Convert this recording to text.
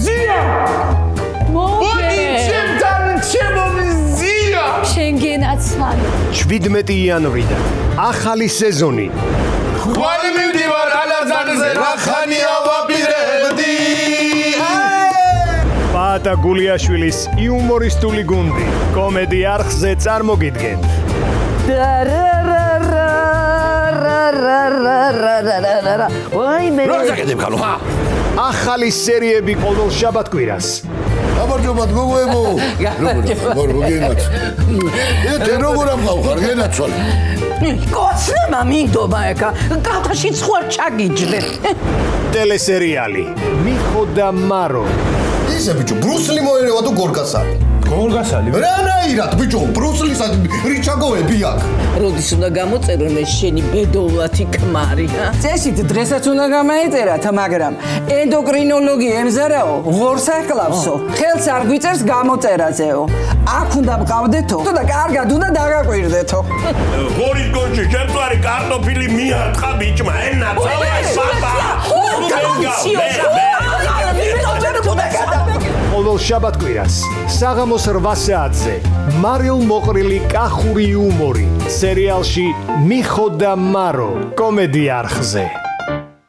ზია ჩემთან შემომზია შენგენაცან 17 იანვრიდან ახალი სეზონი ხვალი მივდივარ ალაზანზე რახანია ვაპირებდი პაატა გულიაშვილის იუმორისტული გუნდი კომედი არხზე წარმოგიდგენთ ახალი სერიები ყოველ შაბათ-კვირას აბარჯობად გოგოებო გოგოებო როგორ ამხარ გენაცვალე კოცნემა მინდობა ეკა კათაში ცხوار ჩაგიჯდე ტელესერიალი მიხო და მარო ისე ბიჭო ბრუსლი მოერევა თუ გორგასალი გორგასალი რანაირად ბიჭო ბრუსლის რიჩაგოები აქ როდის უნდა გამოწერონ ეს შენი ბედოვლათი ქმარი წესით დღესაც უნდა გამაეწერათ მაგრამ ენდოკრინოლოგი ემზარაო ღორს ახლავსო ხელს არ გვიწერს გამოწერაზეო აქ უნდა მყავდეთო და კარგად უნდა დაგაკვირდეთო გორის გონში შემწვარი კარტოფილი მიარტყა ბიჭმა ენა ცალაი პაპა ყოველ შაბათ-კვირას საღამოს 8 საათზე მარილ მოყრილი კახური იუმორი სერიალში მიხო და მარო კომედი არხზე